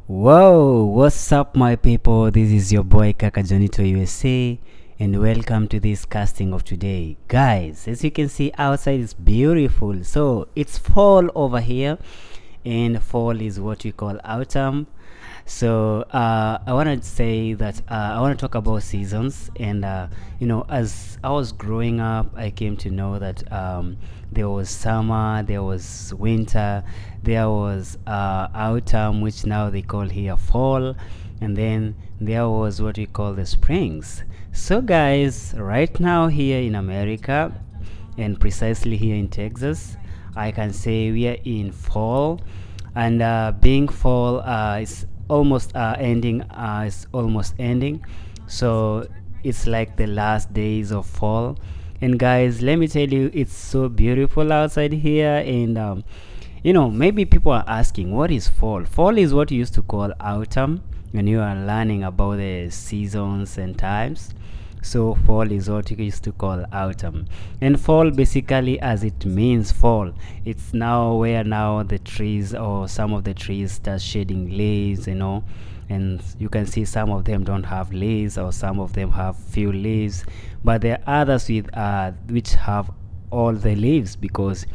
Whoa, what's up, my people? This is your boy Kakajonito USA, and welcome to this casting of today. Guys, as you can see outside, it's beautiful. So, it's fall over here, and fall is what we call autumn. So I want to say that I want to talk about seasons, and as I was growing up, I came to know that there was summer, there was winter, there was autumn, which now they call here fall, and then there was what we call the springs. So, guys, right now here in America, and precisely here in Texas, I can say we are in fall, and being fall is almost ending. It's almost ending, so it's like the last days of fall. And guys, let me tell you, it's so beautiful outside here, and maybe people are asking, what is fall? Fall is what you used to call autumn when you are learning about the seasons and times. So fall is what you used to call autumn, and fall basically, as it means fall, it's now where now the trees or some of the trees start shedding leaves, and you can see some of them don't have leaves, or some of them have few leaves, but there are others with which have all the leaves, because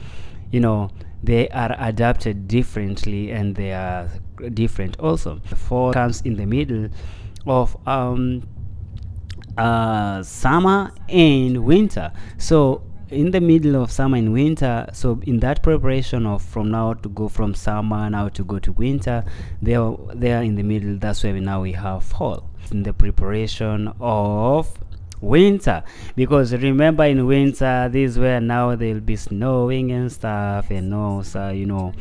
you know they are adapted differently, and they are different also. Fall comes in the middle of summer and winter. So in the middle of summer and winter, so in that preparation of from now to go from summer now to go to winter, there in the middle, that's where now we have fall, in the preparation of winter. Because remember, in winter, this is where now there'll be snowing and stuff, and also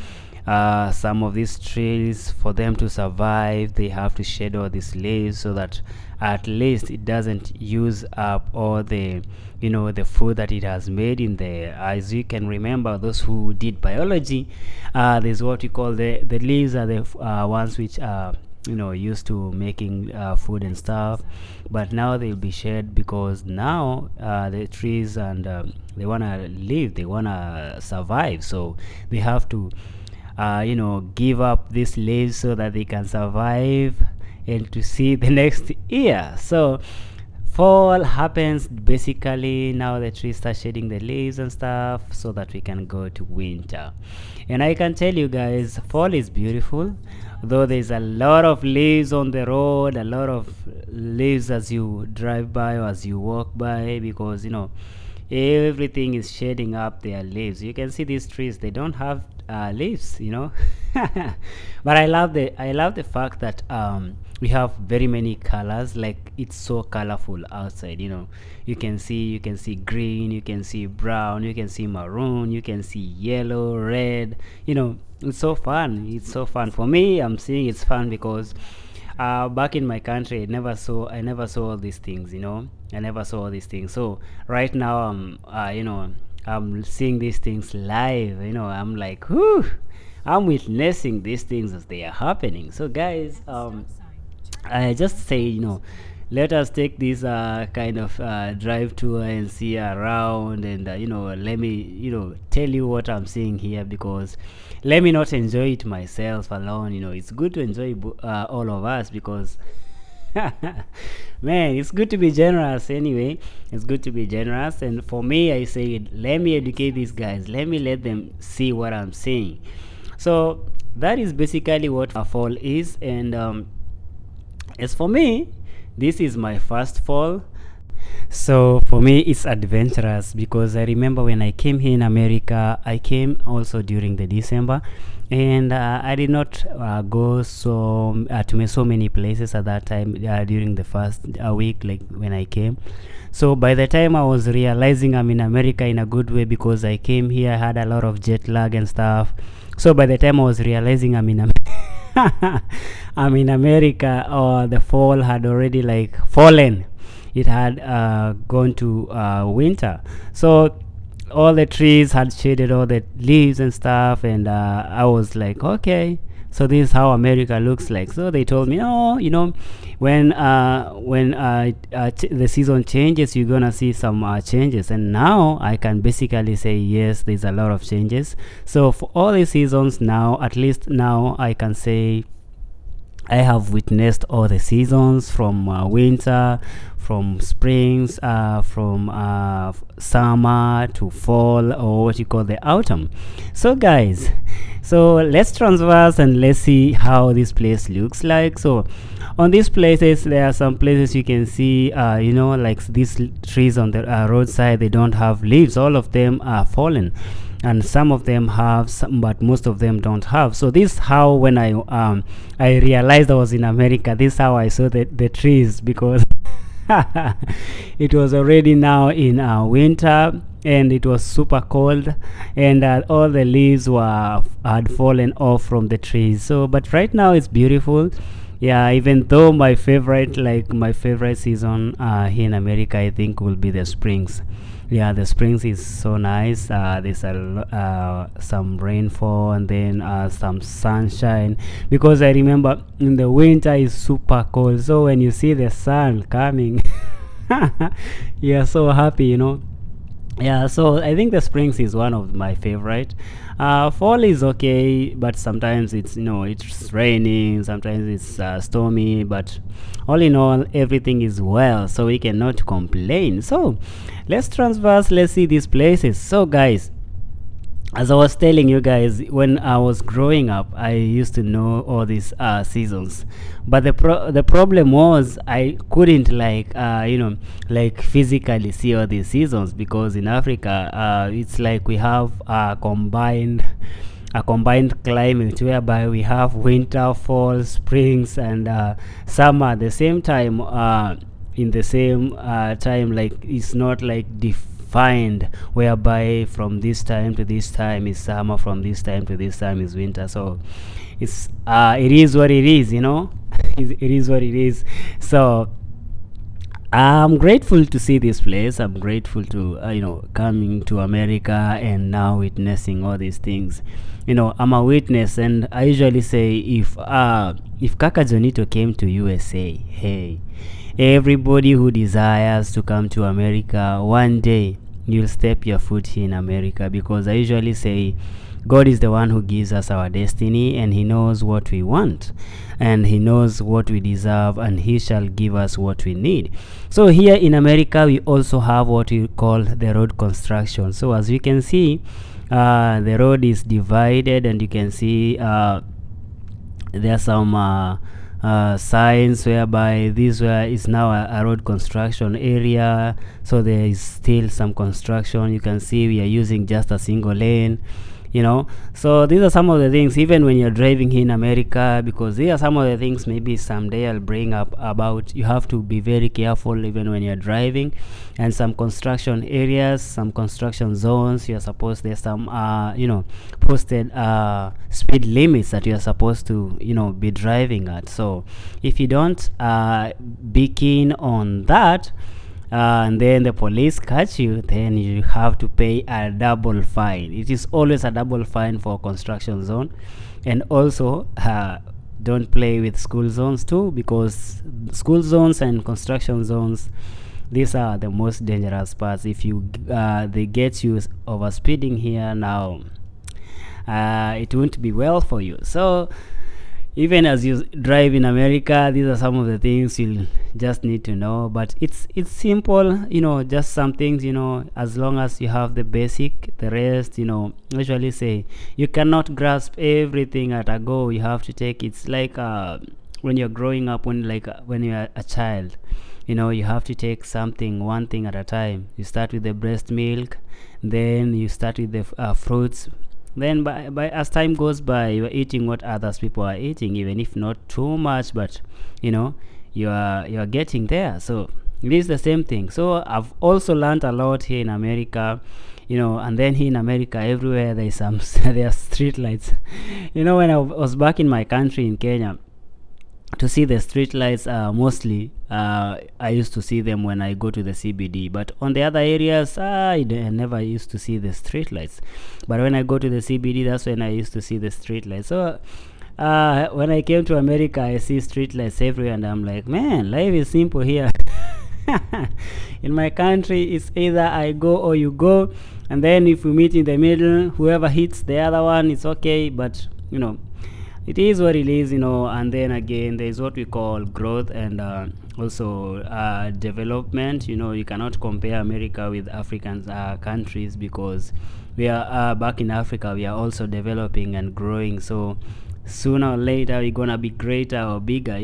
some of these trees, for them to survive, they have to shed all these leaves, so that at least it doesn't use up all the food that it has made in there. As you can remember, those who did biology, there's what we call the leaves are the ones which are used to making food and stuff, but now they'll be shed, because now the trees, and they want to live, they want to survive, so they have to give up these leaves so that they can survive and to see the next year. So fall happens basically now, the trees start shedding the leaves and stuff, so that we can go to winter. And I can tell you guys, fall is beautiful, though there's a lot of leaves on the road, a lot of leaves as you drive by or as you walk by, because everything is shedding up their leaves. You can see these trees, they don't have leaves, but I love the fact that we have very many colors. Like, it's so colorful outside. You can see green, you can see brown, you can see maroon, you can see yellow, red. It's so fun for me. I'm seeing it's fun because back in my country, I never saw all these things. I never saw all these things. So right now, I'm seeing these things live. I'm like, whoo, I'm witnessing these things as they are happening. So guys, I just say, let us take this kind of drive tour and see around, and let me tell you what I'm seeing here, because let me not enjoy it myself alone. It's good to enjoy all of us, because man, it's good to be generous. Anyway, it's good to be generous, and for me, I say, let me educate these guys, let me let them see what I'm saying. So that is basically what a fall is. And as for me, this is my first fall. So for me, it's adventurous, because I remember when I came here in America, I came also during the December, and I did not go to so many places at that time during the first week, like when I came. So by the time I was realizing I'm in America in a good way, because I came here, I had a lot of jet lag and stuff. So by the time I was realizing I'm in I'm in America, or the fall had already like fallen, it had gone to winter. So all the trees had shaded all the leaves and stuff, and I was like, okay, so this is how America looks like. So they told me, oh, when the season changes, you're gonna see some changes. And now I can basically say, yes, there's a lot of changes. So for all the seasons now, at least now I can say I have witnessed all the seasons from winter, from springs, from summer to fall, or what you call the autumn. So, guys, so let's transverse and let's see how this place looks like. So, on these places, there are some places you can see, like these trees on the roadside, they don't have leaves, all of them are fallen, and some of them have some, but most of them don't have. So this how when I realized I was in America, this how I saw the trees, because it was already now in winter, and it was super cold, and all the leaves had fallen off from the trees. So but right now it's beautiful. Yeah, even though my favorite season here in America, I think, will be the springs. Yeah, the springs is so nice. There's some rainfall, and then some sunshine, because I remember in the winter is super cold, so when you see the sun coming, you're so happy, yeah. So I think the springs is one of my favorite. Fall is okay, but sometimes it's raining, sometimes it's stormy, but all in all, everything is well, so we cannot complain. So let's transverse, let's see these places. So guys, as I was telling you guys, when I was growing up, I used to know all these seasons, but the problem was I couldn't like physically see all these seasons, because in Africa, it's like we have a combined climate, whereby we have winter, fall, springs, and summer at the same time. In the same time, like it's not like defined, whereby from this time to this time is summer, from this time to this time is winter. So it is what it is, it is what it is. So I'm grateful to see this place. I'm grateful to coming to America and now witnessing all these things. I'm a witness, and I usually say, if Kaka Jonito came to USA, hey, everybody who desires to come to America, one day you'll step your foot here in America, because I usually say God is the one who gives us our destiny, and He knows what we want, and He knows what we deserve, and He shall give us what we need. So here in America, we also have what we call the road construction. So as you can see, the road is divided, and you can see there are some signs whereby this is now a road construction area. So there is still some construction. You can see we are using just a single lane, so these are some of the things, even when you're driving here in America, because these are some of the things maybe someday I'll bring up about. You have to be very careful even when you're driving, and some construction areas, some construction zones, you're supposed, there's some posted speed limits that you're supposed to be driving at. So if you don't be keen on that, and then the police catch you, then you have to pay a double fine. It is always a double fine for construction zone. And also, don't play with school zones too, because school zones and construction zones, these are the most dangerous parts. If they get you over speeding here now, it won't be well for you. So even as you drive in America, these are some of the things you'll just need to know. But it's simple, just some things, as long as you have the basic, the rest, usually say you cannot grasp everything at a go. You have to take, it's like when you're growing up, when you're a child, you have to take one thing at a time. You start with the breast milk, then you start with the fruits. Then by as time goes by, you are eating what others people are eating, even if not too much, but you are getting there. So it is the same thing. So I've also learned a lot here in America, and then here in America, everywhere there is there are street lights. When I was back in my country in Kenya, to see the street lights, mostly I used to see them when I go to the CBD, but on the other areas I never used to see the street lights. But when I go to the CBD, that's when I used to see the street lights. So when I came to America, I see street lights everywhere, and I'm like, man, life is simple here. In my country, it's either I go or you go, and then if we meet in the middle, whoever hits the other one, it's okay. But it is what it is, and then again there is what we call growth and also development. You cannot compare America with African countries, because we are back in Africa, we are also developing and growing. So sooner or later we're gonna be greater or bigger.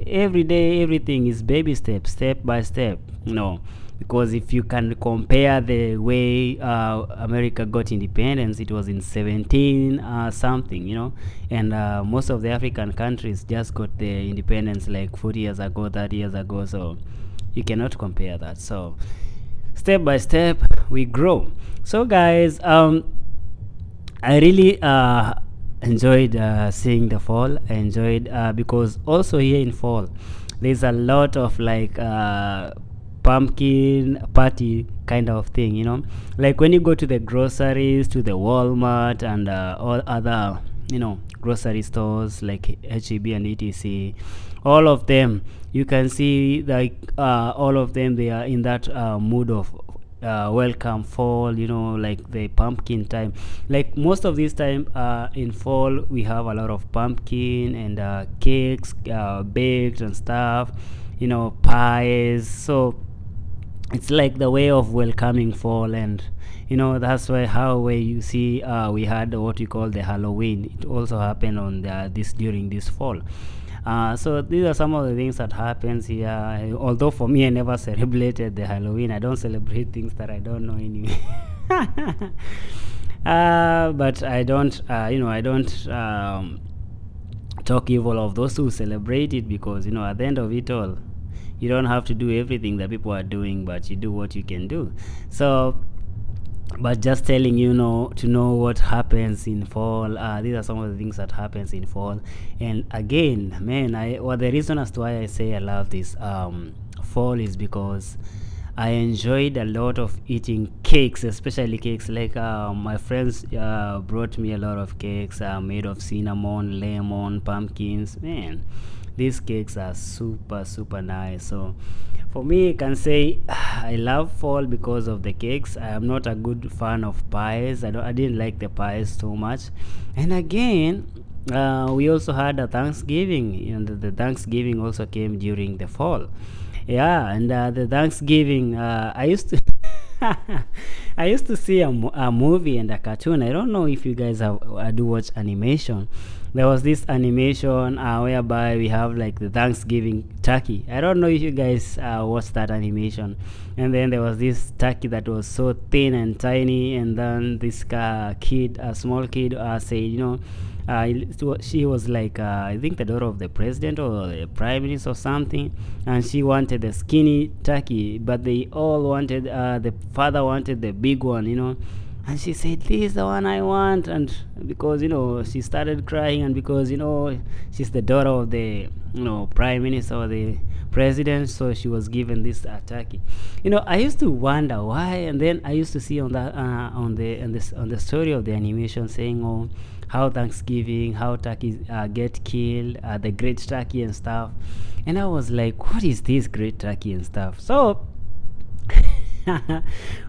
Every day everything is baby steps, step by step. Because if you can compare the way America got independence, it was in 17 something, and most of the African countries just got their independence like 40 years ago, 30 years ago. So you cannot compare that. So step by step we grow. So guys, I really enjoyed seeing the fall. I enjoyed because also here in fall there's a lot of like pumpkin party kind of thing, like when you go to the groceries, to the Walmart and all other grocery stores like HEB and etc, all of them you can see like all of them, they are in that mood of welcome fall, like the pumpkin time. Like most of this time in fall we have a lot of pumpkin and cakes baked and stuff, pies. So it's like the way of welcoming fall. And that's why how way you see we had what we call the Halloween. It also happened on this during this fall. So these are some of the things that happens here. Although for me, I never celebrated the Halloween. I don't celebrate things that I don't know anyway. But I don't, I don't talk evil of those who celebrate it, because at the end of it all, you don't have to do everything that people are doing, but you do what you can do. So but just telling to know what happens in fall. These are some of the things that happens in fall. And again, man, the reason as to why I say I love this fall is because I enjoyed a lot of eating cakes, especially cakes. Like my friends brought me a lot of cakes made of cinnamon, lemon, pumpkins. Man, these cakes are super super nice. So for me, I can say I love fall because of the cakes. I am not a good fan of pies. I didn't like the pies too much. And again, we also had a Thanksgiving, and the Thanksgiving also came during the fall. Yeah, and the Thanksgiving, I used to I used to see a movie and a cartoon. I don't know if you guys do watch animation. There was this animation whereby we have like the Thanksgiving turkey. I don't know if you guys watched that animation. And then there was this turkey that was so thin and tiny, and then this kid, a small kid, said, she was like, I think the daughter of the president or the prime minister or something, and she wanted the skinny turkey, but they all wanted, the father wanted the big one, and she said, this is the one I want. And because she started crying, and because she's the daughter of the prime minister or the president, so she was given this turkey. I used to wonder why. And then I used to see on that on the story of the animation saying, oh, how Thanksgiving, how turkeys get killed, the great turkey and stuff. And I was like, what is this great turkey and stuff? So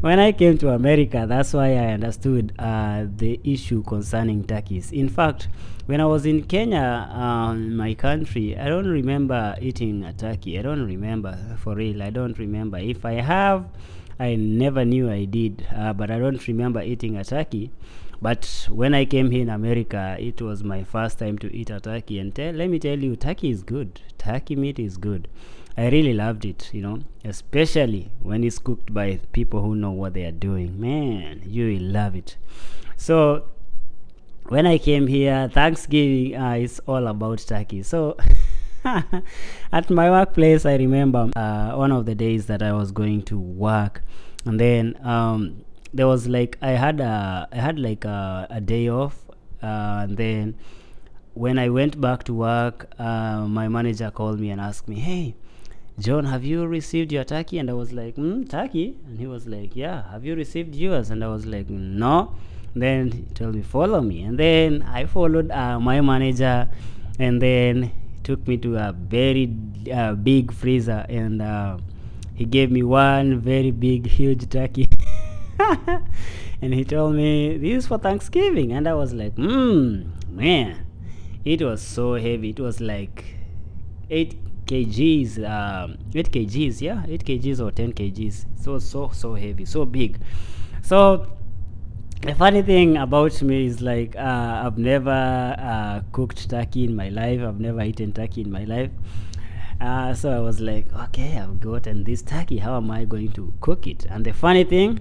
when I came to America, that's why I understood the issue concerning turkeys. In fact, when I was in Kenya, my country, I don't remember eating a turkey. I don't remember, for real. I don't remember. If I have, I never knew I did, but I don't remember eating a turkey. But when I came here in America, it was my first time to eat a turkey. And let me tell you, turkey is good. Turkey meat is good. I really loved it, especially when it's cooked by people who know what they are doing. Man, you will love it. So when I came here, Thanksgiving is all about turkey. So at my workplace, I remember one of the days that I was going to work, and then there was like I had like a day off, and then when I went back to work, my manager called me and asked me, "Hey, John, have you received your turkey?" And I was like, turkey? And he was like, yeah, have you received yours? And I was like, no. Then he told me, follow me. And then I followed my manager, and then he took me to a very big freezer, and he gave me one very big, huge turkey. And he told me, this is for Thanksgiving. And I was like, man, It was so heavy. It was like 8 kgs, 8 kgs, yeah, 8 kgs or 10 kgs. So heavy, so big. So the funny thing about me is like, I've never cooked turkey in my life. I've never eaten turkey in my life. So I was like, okay, I've gotten this turkey. How am I going to cook it? And the funny thing,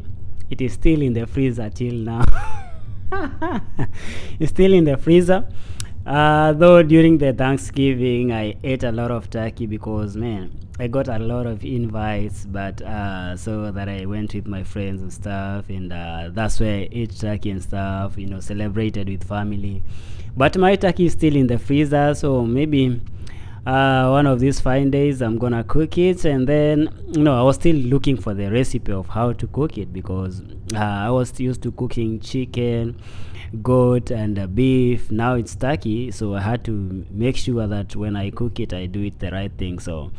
it is still in the freezer till now. It's still in the freezer. Though during the Thanksgiving, I ate a lot of turkey because, man, I got a lot of invites, but so that I went with my friends and stuff, and that's where I ate turkey and stuff, celebrated with family. But my turkey is still in the freezer, so maybe one of these fine days I'm gonna cook it. And then, I was still looking for the recipe of how to cook it because I was used to cooking chicken, goat, and beef. Now it's turkey, so I had to make sure that when I cook it I do it the right thing. So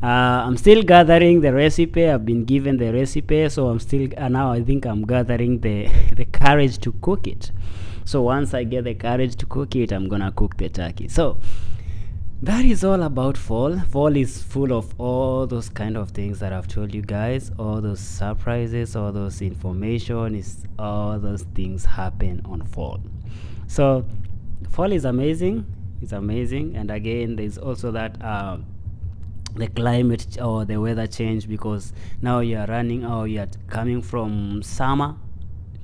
I'm still gathering the recipe. I've been given the recipe, so I'm still now I think I'm gathering the the courage to cook it. So once I get the courage to cook it, I'm gonna cook the turkey. So that is all about fall. Fall is full of all those kind of things that I've told you guys, all those surprises, all those information, is all those things happen on fall. So fall is amazing. It's amazing. And again, there's also that the climate or the weather change, because now you are running or you are coming from summer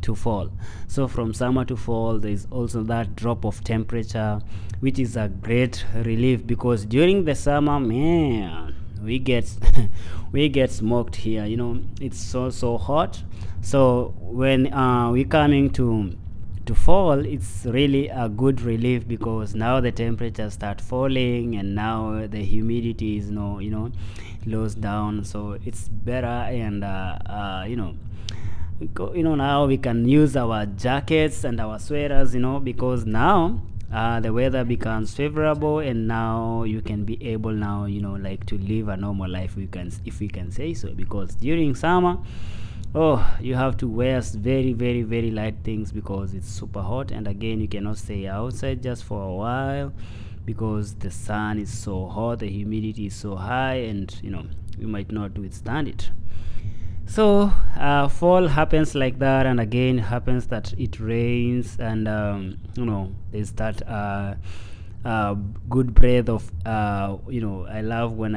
to fall. So from summer to fall, there is also that drop of temperature, which is a great relief, because during the summer, man, we get we get smoked here. It's so hot. So when we coming to fall, it's really a good relief, because now the temperatures start falling, and now the humidity is lows down, so it's better. And now we can use our jackets and our sweaters, because now the weather becomes favorable, and now you can be able now, like, to live a normal life, if we can say so. Because during summer, oh, you have to wear very, very, very light things because it's super hot. And again, you cannot stay outside just for a while because the sun is so hot, the humidity is so high, and you might not withstand it. So fall happens like that. And again, happens that it rains, and there's that good breath of I love when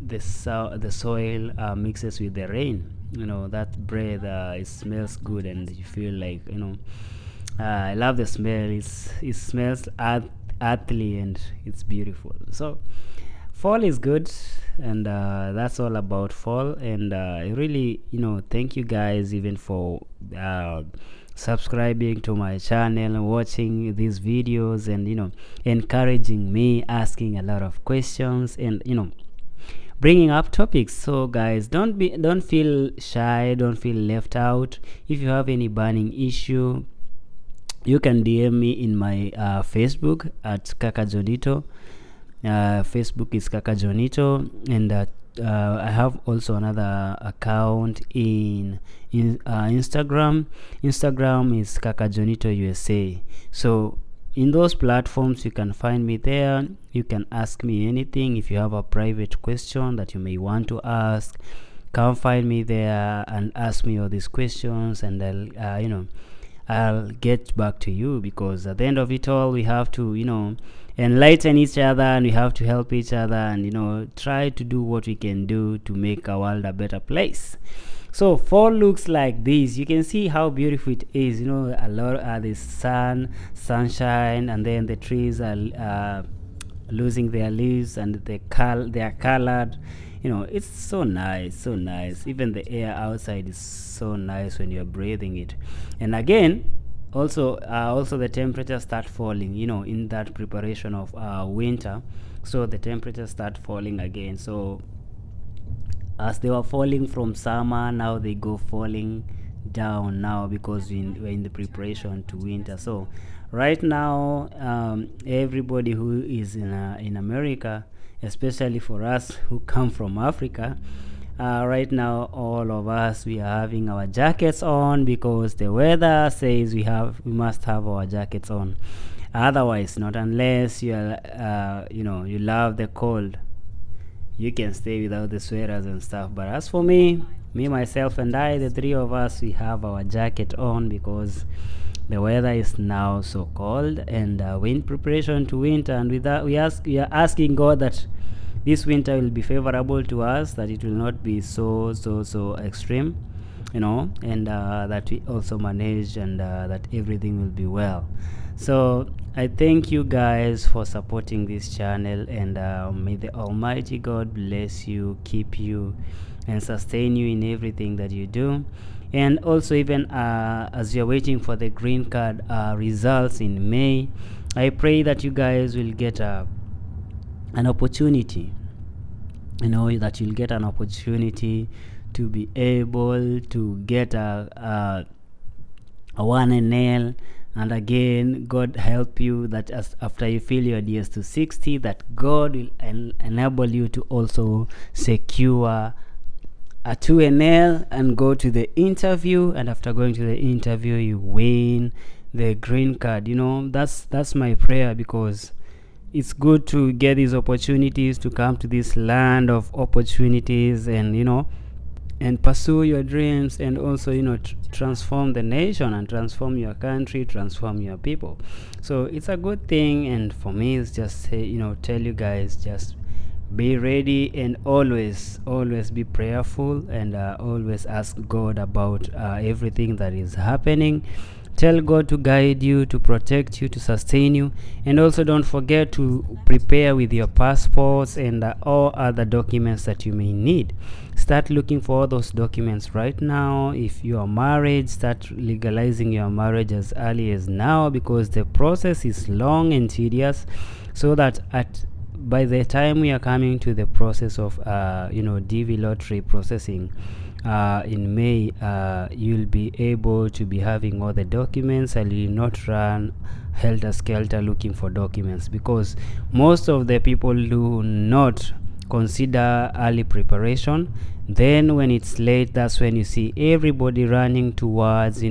the soil mixes with the rain. That breath, it smells good, and you feel like, I love the smell. It smells earthly, and it's beautiful. So fall is good. And that's all about fall. And I really, thank you guys even for subscribing to my channel, watching these videos, and encouraging me, asking a lot of questions, and bringing up topics. So guys, don't feel shy, don't feel left out. If you have any burning issue, you can DM me in my Facebook at Kaka Jonito. Facebook is Kaka Jonito. And I have also another account in Instagram. Instagram is Kaka Jonito USA. So in those platforms, you can find me there. You can ask me anything. If you have a private question that you may want to ask, come find me there and ask me all these questions, and I'll get back to you, because at the end of it all, we have to enlighten each other, and we have to help each other, and try to do what we can do to make our world a better place. So fall looks like this. You can see how beautiful it is. A lot of the sunshine, and then the trees are losing their leaves, and they are colored. It's so nice, so nice. Even the air outside is so nice when you're breathing it. And again, also the temperatures start falling, in that preparation of winter. So the temperatures start falling again. So as they were falling from summer, now they go falling down now, because we're in the preparation to winter. So right now, everybody who is in America, especially for us who come from Africa, right now, all of us, we are having our jackets on, because the weather says we must have our jackets on. Otherwise, not unless you are you love the cold, you can stay without the sweaters and stuff. But as for me myself and I, the three of us, we have our jacket on because the weather is now so cold, and we're in preparation to winter. And with that, we are asking God that this winter will be favorable to us, that it will not be so extreme, and that we also manage, and that everything will be well. So I thank you guys for supporting this channel, and may the Almighty God bless you, keep you, and sustain you in everything that you do. And also, even as you're waiting for the green card results in May, I pray that you guys will get an opportunity, that you'll get an opportunity to be able to get a 1NL. And again, God help you that after you fill your DS260, that God will enable you to also secure a 2NL and go to the interview. And after going to the interview, you win the green card. That's my prayer, because it's good to get these opportunities, to come to this land of opportunities, and pursue your dreams, and also transform the nation, and transform your country, transform your people. So it's a good thing. And for me, it's just tell you guys, just be ready, and always be prayerful, and always ask God about everything that is happening. Tell God to guide you, to protect you, to sustain you. And also, don't forget to prepare with your passports and all other documents that you may need. Start looking for all those documents right now. If you are married, start legalizing your marriage as early as now, because the process is long and tedious, so that by the time we are coming to the process of DV lottery processing in May, you'll be able to be having all the documents, and you'll not run helter-skelter looking for documents, because most of the people do not consider early preparation. Then when it's late, that's when you see everybody running towards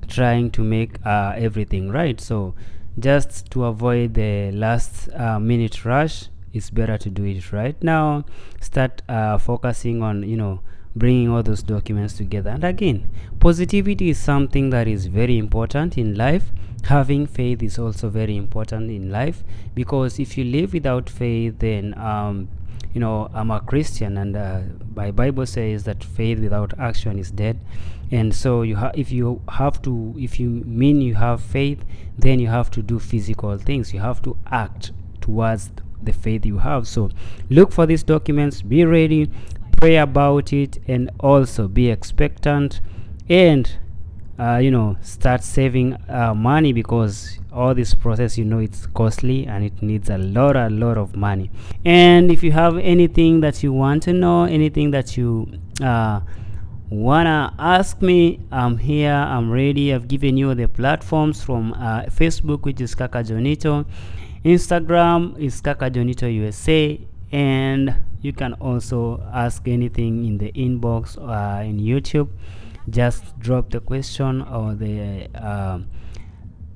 trying to make everything right. So just to avoid the last minute rush, it's better to do it right now. Start focusing on bringing all those documents together. And again, positivity is something that is very important in life. Having faith is also very important in life, because if you live without faith, then I'm a Christian, and my Bible says that faith without action is dead. And so if you mean you have faith, then you have to do physical things. You have to act towards the faith you have. So look for these documents, be ready, pray about it, and also be expectant, and start saving money, because all this process, it's costly, and it needs a lot of money. And if you have anything that you want to know, anything that you wanna ask me, I'm here, I'm ready. I've given you the platforms from Facebook, which is Kaka Jonito. Instagram is Kaka Jonito USA, and you can also ask anything in the inbox in YouTube. Just drop the question or the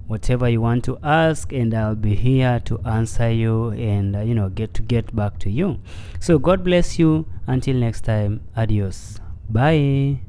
whatever you want to ask, and I'll be here to answer you, and get back to you. So God bless you. Until next time, adios, bye.